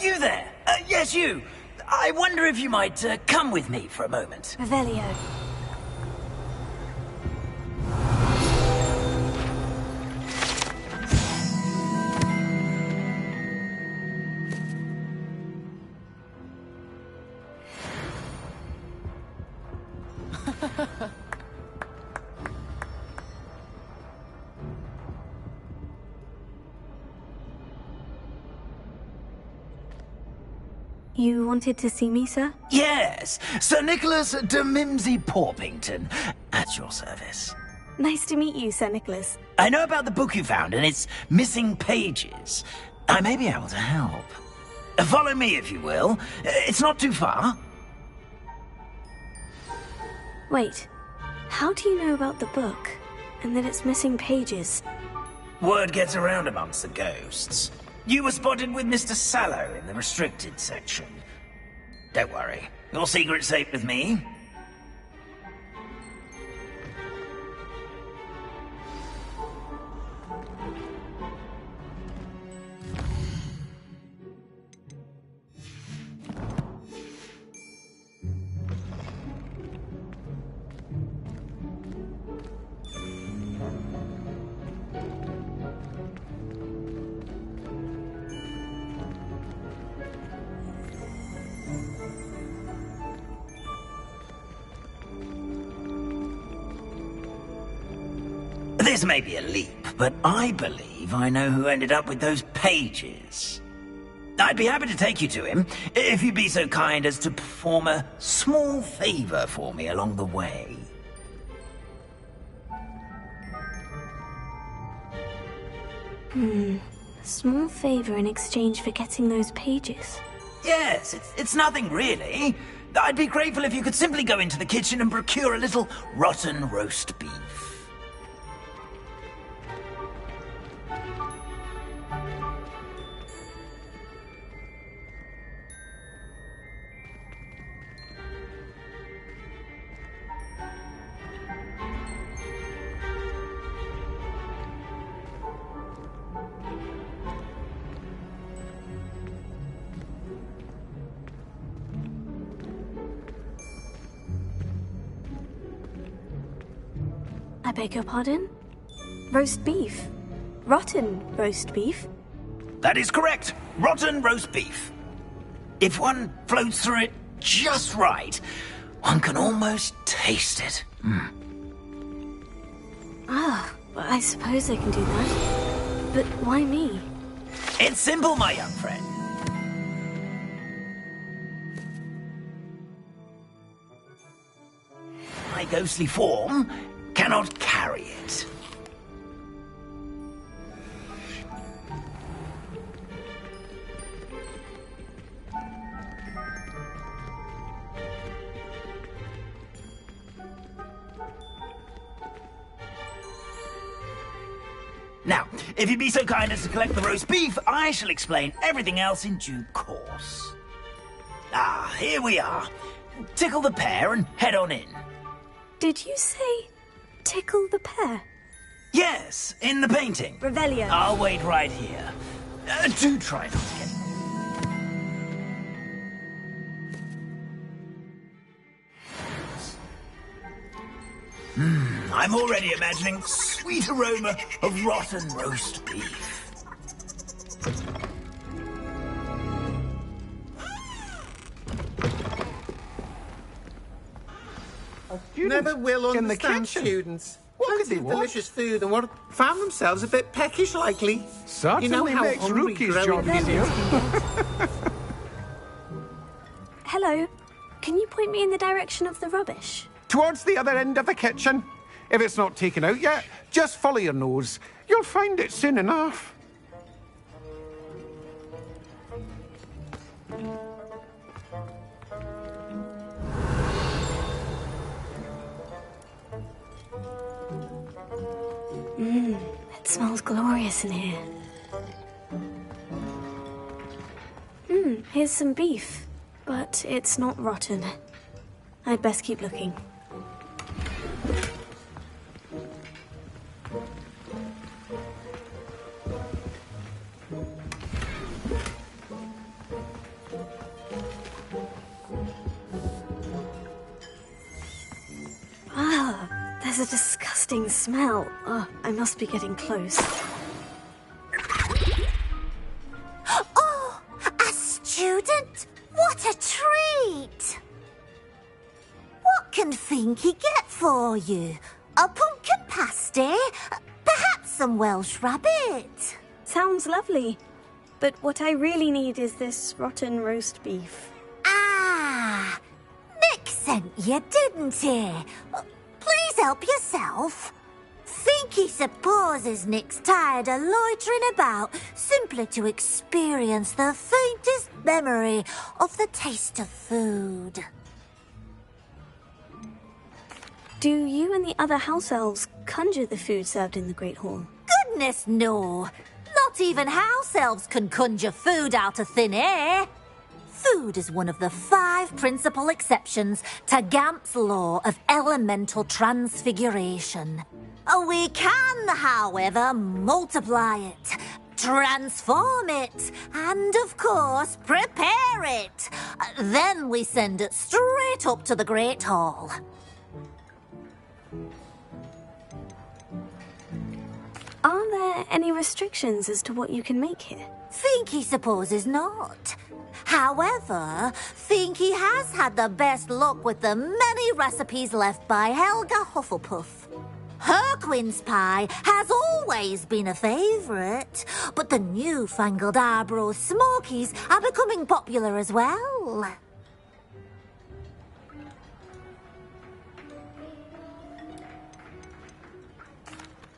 You there? Yes, you. I wonder if you might come with me for a moment. Revelio. You wanted to see me, sir? Yes, Sir Nicholas de Mimsy Porpington, at your service. Nice to meet you, Sir Nicholas. I know about the book you found and its missing pages. I may be able to help. Follow me, if you will. It's not too far. Wait, how do you know about the book? And that it's missing pages? Word gets around amongst the ghosts. You were spotted with Mr. Sallow in the restricted section. Don't worry, your secret's safe with me. This may be a leap, but I believe I know who ended up with those pages. I'd be happy to take you to him, if you'd be so kind as to perform a small favor for me along the way. A small favor in exchange for getting those pages. Yes, it's nothing really. I'd be grateful if you could simply go into the kitchen and procure a little rotten roast beef. I beg your pardon? Roast beef? Rotten roast beef? That is correct. Rotten roast beef. If one floats through it just right, one can almost taste it. Ah, well, I suppose I can do that. But why me? It's simple, my young friend. I my ghostly form cannot carry it. Now, if you'd be so kind as to collect the roast beef, I shall explain everything else in due course. Ah, here we are. Tickle the pear and head on in. Did you say tickle the pear? Yes, in the painting. Revelio. I'll wait right here. Do try not to get... I'm already imagining sweet aroma of rotten roast beef. Never will in the understand kitchen. students. What could they want? Delicious food and what found themselves a bit peckish likely. Certainly you know how makes hungry Rookie's growing job easier. Hello. Can you point me in the direction of the rubbish? Towards the other end of the kitchen. If it's not taken out yet, just follow your nose. You'll find it soon enough. It smells glorious in here. Here's some beef, but it's not rotten. I'd best keep looking. Ah, there's a disgusting smell. Oh, I must be getting close. Oh, a student? What a treat! What can Finky get for you? A pumpkin pasty? Perhaps some Welsh rabbit? Sounds lovely. But what I really need is this rotten roast beef. Ah, Nick sent you, didn't he? Please help yourself. Finky supposes Nick's tired of loitering about simply to experience the faintest memory of the taste of food. Do you and the other house elves conjure the food served in the Great Hall? Goodness, no. Not even house elves can conjure food out of thin air. Food is one of the 5 principal exceptions to Gamp's law of elemental transfiguration. We can, however, multiply it, transform it, and, of course, prepare it. Then we send it straight up to the Great Hall. Are there any restrictions as to what you can make here? Finky supposes not. However, Finky has had the best luck with the many recipes left by Helga Hufflepuff. Her quince pie has always been a favourite, but the newfangled Arbroath Smokies are becoming popular as well.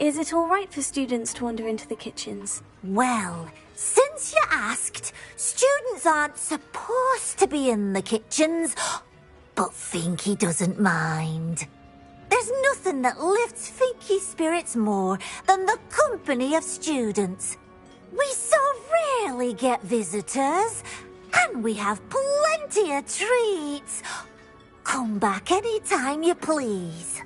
Is it all right for students to wander into the kitchens? Well, since you asked, students aren't supposed to be in the kitchens, but Finky doesn't mind. There's nothing that lifts Finky's spirits more than the company of students. We so rarely get visitors, and we have plenty of treats. Come back any time you please.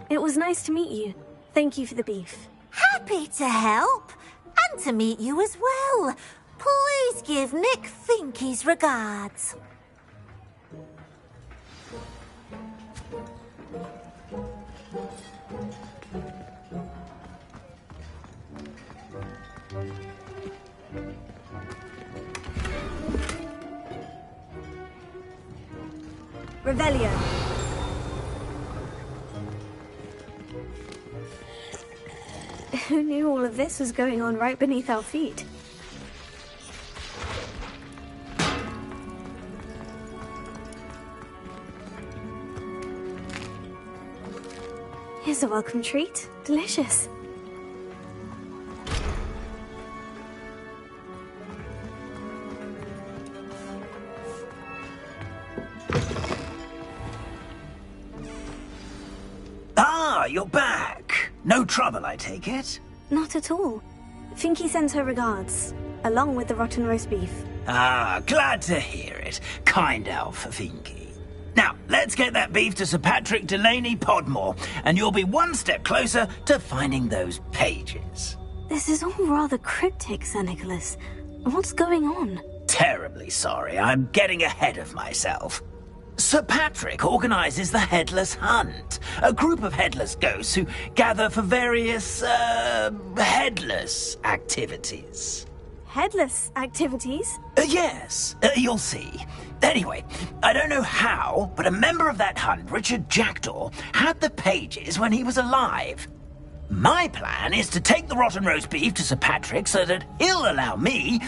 It was nice to meet you. Thank you for the beef. Happy to help. And to meet you as well. Please give Nick Finky's regards. Revelio. Who knew all of this was going on right beneath our feet? Here's a welcome treat. Delicious. Ah, you're back. No trouble, I take it? Not at all. Finky sends her regards, along with the rotten roast beef. Ah, glad to hear it. Kind elf, Finky. Now, let's get that beef to Sir Patrick Delaney Podmore, and you'll be one step closer to finding those pages. This is all rather cryptic, Sir Nicholas. What's going on? Terribly sorry, I'm getting ahead of myself. Sir Patrick organises the Headless Hunt, a group of headless ghosts who gather for various, headless activities. Headless activities? Yes, you'll see. Anyway, I don't know how, but a member of that hunt, Richard Jackdaw, had the pages when he was alive. My plan is to take the rotten roast beef to Sir Patrick so that he'll allow me,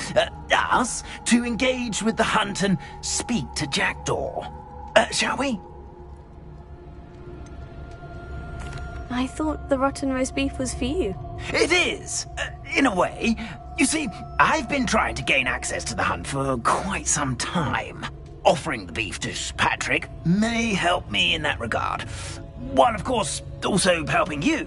us, to engage with the hunt and speak to Jackdaw. Shall we? I thought the rotten roast beef was for you. It is, in a way. You see, I've been trying to gain access to the hunt for quite some time. Offering the beef to Patrick may help me in that regard. While, of course, also helping you.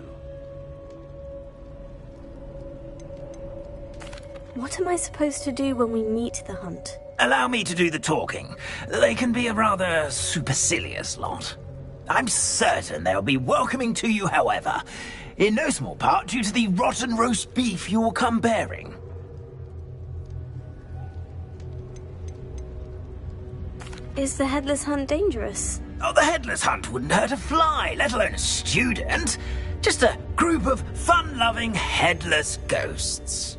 What am I supposed to do when we meet the hunt? Allow me to do the talking. They can be a rather supercilious lot. I'm certain they'll be welcoming to you, however, in no small part due to the rotten roast beef you'll come bearing. Is the Headless Hunt dangerous? Oh, the Headless Hunt wouldn't hurt a fly, let alone a student. Just a group of fun-loving headless ghosts.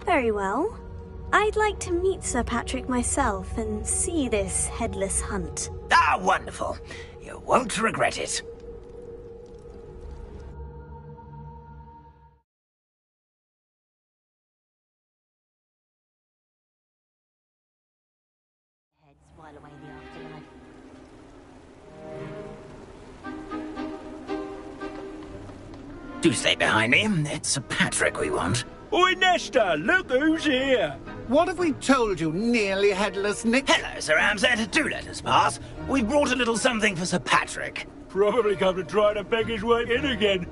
Very well. I'd like to meet Sir Patrick myself and see this Headless Hunt. Ah, wonderful. You won't regret it. Do stay behind me. It's Sir Patrick we want. Oi, Nesta, look who's here. What have we told you, nearly headless Nick? Hello, Sir Ramsed. Do let us pass. We brought a little something for Sir Patrick. Probably come to try to beg his way in again.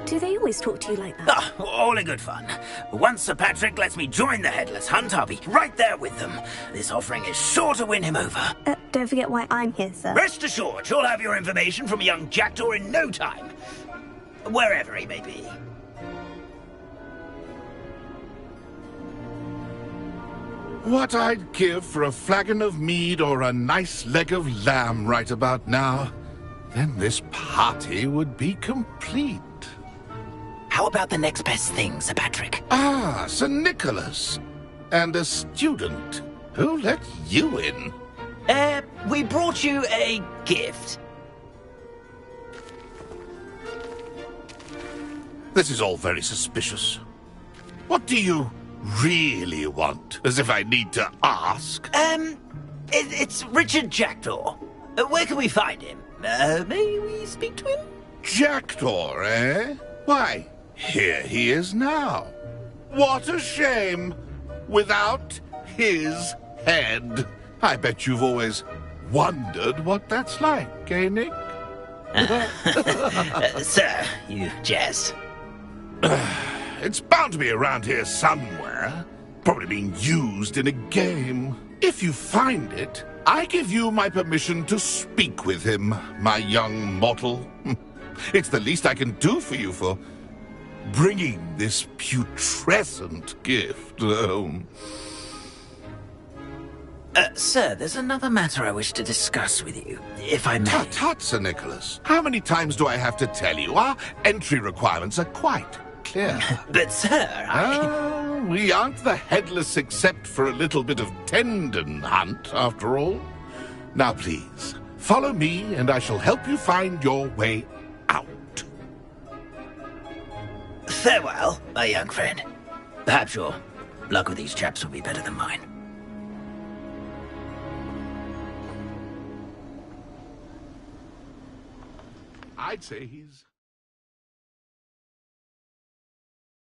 Do they always talk to you like that? Ah, all in good fun. Once Sir Patrick lets me join the Headless Hunt, I'll be right there with them. This offering is sure to win him over. Don't forget why I'm here, sir. Rest assured, you'll have your information from a young Jackdaw in no time. Wherever he may be. What I'd give for a flagon of mead or a nice leg of lamb right about now. Then this party would be complete. How about the next best thing, Sir Patrick? Ah, Sir Nicholas. And a student. Who let you in? We brought you a gift. This is all very suspicious. What do you really want? As if I need to ask. It's Richard Jackdaw. Where can we find him? May we speak to him? Jackdaw, eh? Why, here he is now. What a shame. Without his head. I bet you've always wondered what that's like, eh, Nick? Sir, you jest. It's bound to be around here somewhere. Probably being used in a game. If you find it, I give you my permission to speak with him, my young mortal. It's the least I can do for you for bringing this putrescent gift home. Sir, there's another matter I wish to discuss with you, if I may. Tut, Sir Nicholas. How many times do I have to tell you? Our entry requirements are quite clear. But, sir, we aren't the headless except for a little bit of tendon hunt, after all. Now, please, follow me, and I shall help you find your way out. Farewell, my young friend. Perhaps your luck with these chaps will be better than mine. I'd say he's